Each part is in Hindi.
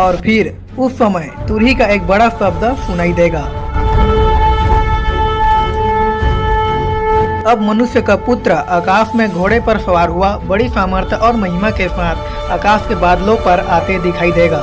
और फिर उस समय तुरही का एक बड़ा शब्द सुनाई देगा। अब मनुष्य का पुत्र आकाश में घोड़े पर सवार हुआ बड़ी सामर्थ्य और महिमा के साथ आकाश के बादलों पर आते दिखाई देगा।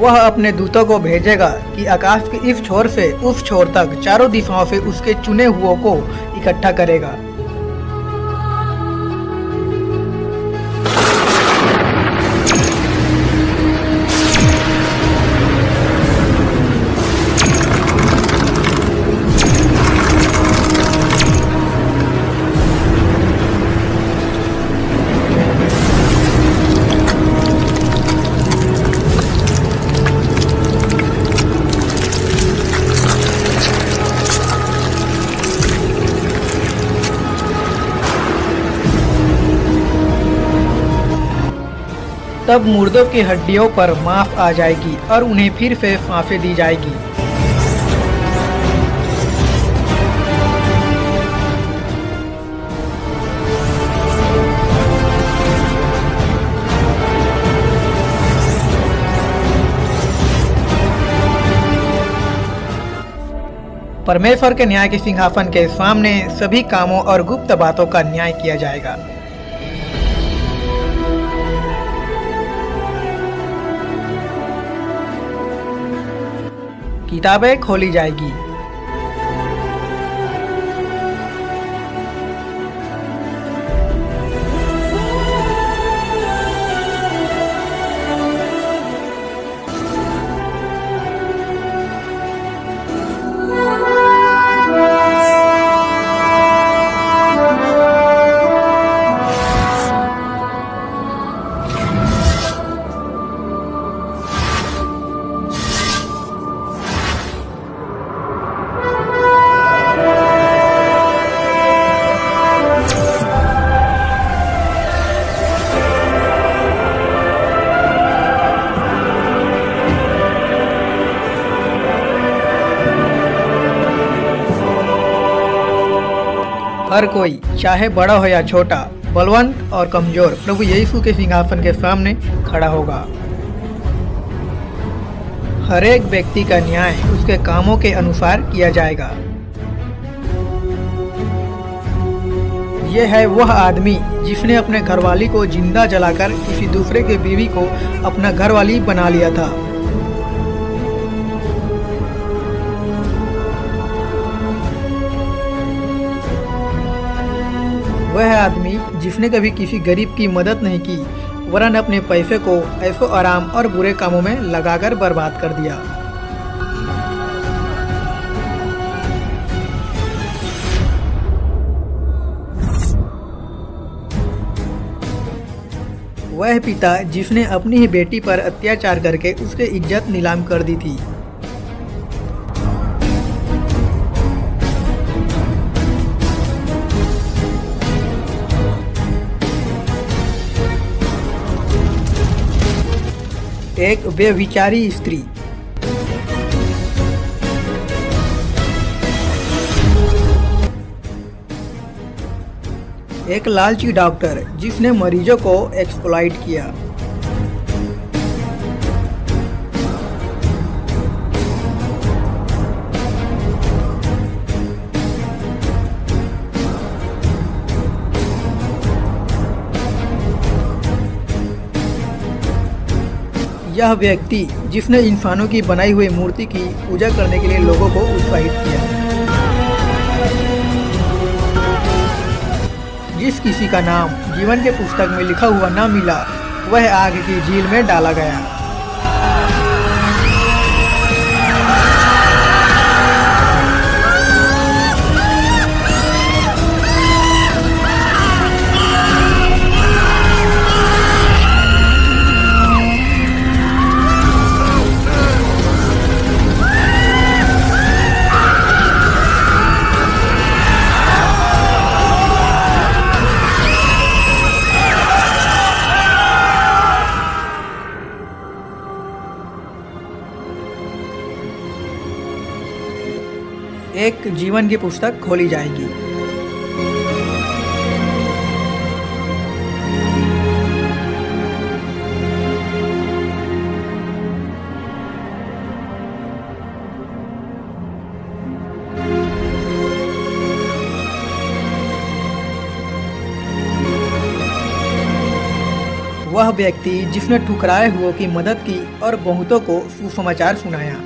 वह अपने दूतों को भेजेगा कि आकाश के इस छोर से उस छोर तक चारों दिशाओं से उसके चुने हुओं को इकट्ठा करेगा। तब मुर्दों की हड्डियों पर मांस आ जाएगी और उन्हें फिर से सांसें दी जाएगी। परमेश्वर के न्याय के सिंहासन के सामने सभी कामों और गुप्त बातों का न्याय किया जाएगा। किताबें खोली जाएगी। हर कोई चाहे बड़ा हो या छोटा, बलवंत और कमजोर प्रभु यीशु के सिंहासन के सामने खड़ा होगा। हर एक व्यक्ति का न्याय उसके कामों के अनुसार किया जाएगा। यह है वह आदमी जिसने अपने घरवाली को जिंदा जलाकर किसी दूसरे के बीवी को अपना घरवाली बना लिया था। वह आदमी जिसने कभी किसी गरीब की मदद नहीं की, वरन अपने पैसे को ऐशो आराम और बुरे कामों में लगाकर बर्बाद कर दिया। वह पिता जिसने अपनी ही बेटी पर अत्याचार करके उसकी इज्जत नीलाम कर दी थी। एक व्यभिचारी स्त्री। एक लालची डॉक्टर जिसने मरीजों को एक्सप्लॉइट किया। यह व्यक्ति जिसने इंसानों की बनाई हुई मूर्ति की पूजा करने के लिए लोगों को उत्साहित किया। जिस किसी का नाम जीवन के पुस्तक में लिखा हुआ न मिला, वह आग की झील में डाला गया। एक जीवन की पुस्तक खोली जाएगी। वह व्यक्ति जिसने ठुकराए हुओं की मदद की और बहुतों को सुसमाचार सुनाया।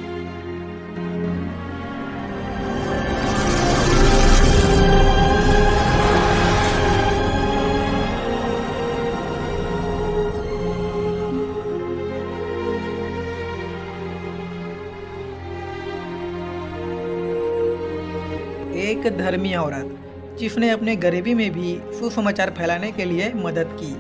एक धर्मी औरत जिसने अपने गरीबी में भी सुसमाचार फैलाने के लिए मदद की।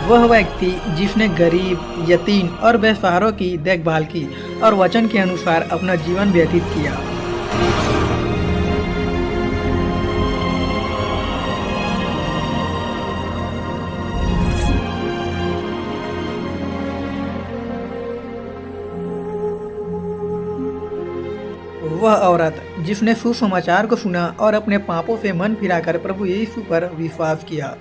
वह व्यक्ति जिसने गरीब, यतीम और बेसहारों की देखभाल की और वचन के अनुसार अपना जीवन व्यतीत किया। वह औरत जिसने सुसमाचार को सुना और अपने पापों से मन फिराकर प्रभु यीशु पर विश्वास किया।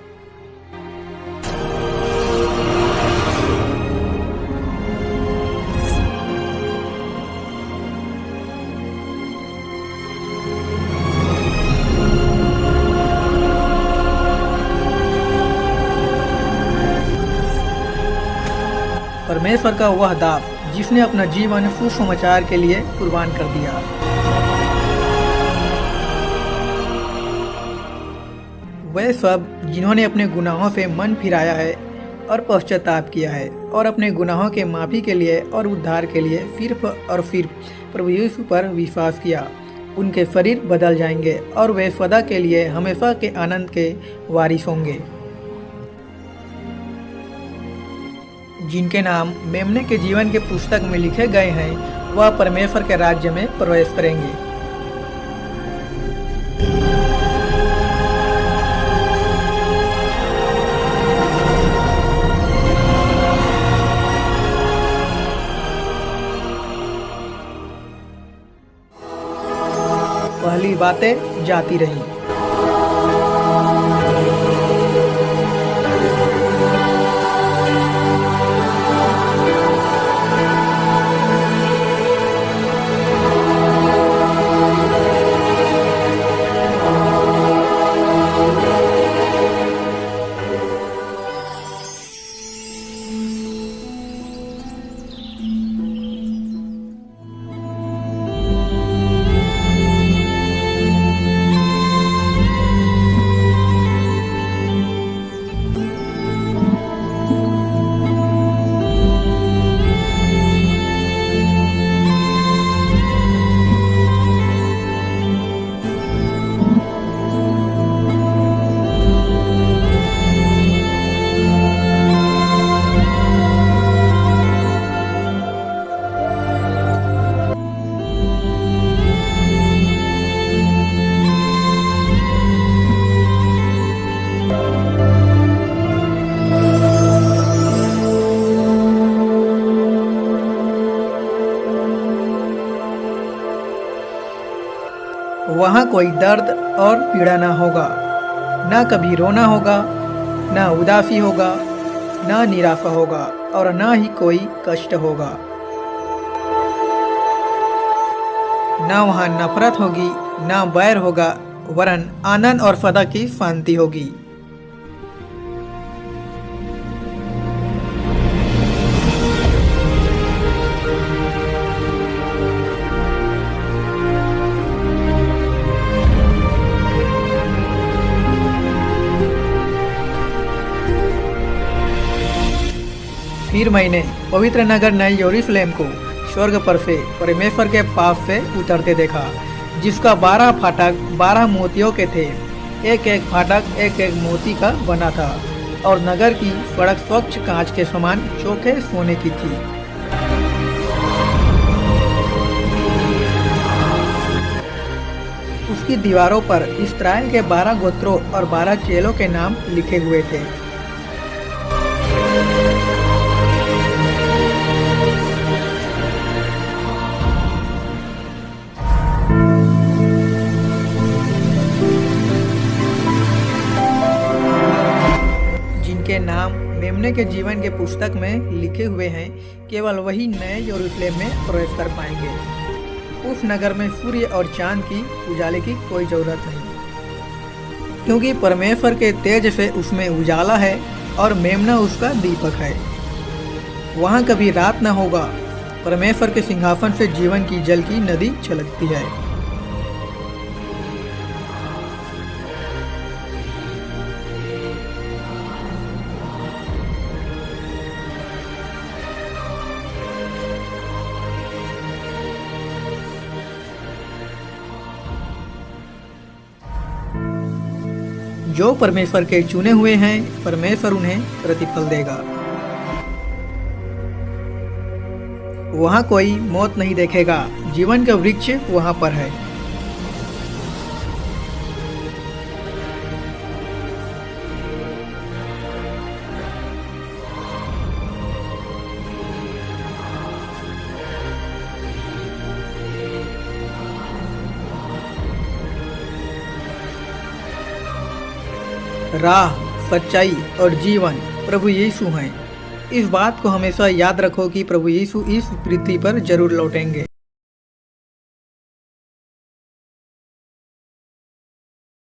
परमेश्वर का वह दास जिसने अपना जीवन सुसमाचार के लिए कुर्बान कर दिया। वे सब जिन्होंने अपने गुनाहों से मन फिराया है और पश्चाताप किया है और अपने गुनाहों के माफ़ी के लिए और उद्धार के लिए सिर्फ और सिर्फ प्रभु यीशु पर विश्वास किया, उनके शरीर बदल जाएंगे और वे सदा के लिए हमेशा के आनंद के वारिस होंगे। जिनके नाम मेमने के जीवन के पुस्तक में लिखे गए हैं, वह परमेश्वर के राज्य में प्रवेश करेंगे। पहली बातें जाती रहीं। वहाँ कोई दर्द और पीड़ा ना होगा, ना कभी रोना होगा, ना उदासी होगा, ना निराशा होगा और ना ही कोई कष्ट होगा। ना वहाँ नफरत होगी, ना बैर होगा, वरन आनंद और सदा की शांति होगी। फिर मैंने पवित्र नगर नई यरूशलेम को स्वर्ग पर से परमेश्वर के पास से उतरते देखा, जिसका 12 फाटक 12 मोतियों के थे। एक एक फाटक एक एक मोती का बना था और नगर की सड़क स्वच्छ कांच के समान चोखे सोने की थी। उसकी दीवारों पर इस्राएल के 12 गोत्रों और 12 चेलों के नाम लिखे हुए थे। जिनके नाम मेमने के जीवन के पुस्तक में लिखे हुए हैं, केवल वही नए यरूशलेम में प्रवेश कर पाएंगे। उस नगर में सूर्य और चांद की उजाले की कोई जरूरत नहीं, क्योंकि परमेश्वर के तेज से उसमें उजाला है और मेमना उसका दीपक है। वहाँ कभी रात न होगा। परमेश्वर के सिंहासन से जीवन की जल की नदी छलकती है। जो परमेश्वर के चुने हुए हैं, परमेश्वर उन्हें प्रतिफल देगा। वहाँ कोई मौत नहीं देखेगा। जीवन का वृक्ष वहाँ पर है। राह, सच्चाई और जीवन प्रभु यीशु हैं। इस बात को हमेशा याद रखो कि प्रभु यीशु इस पृथ्वी पर जरूर लौटेंगे।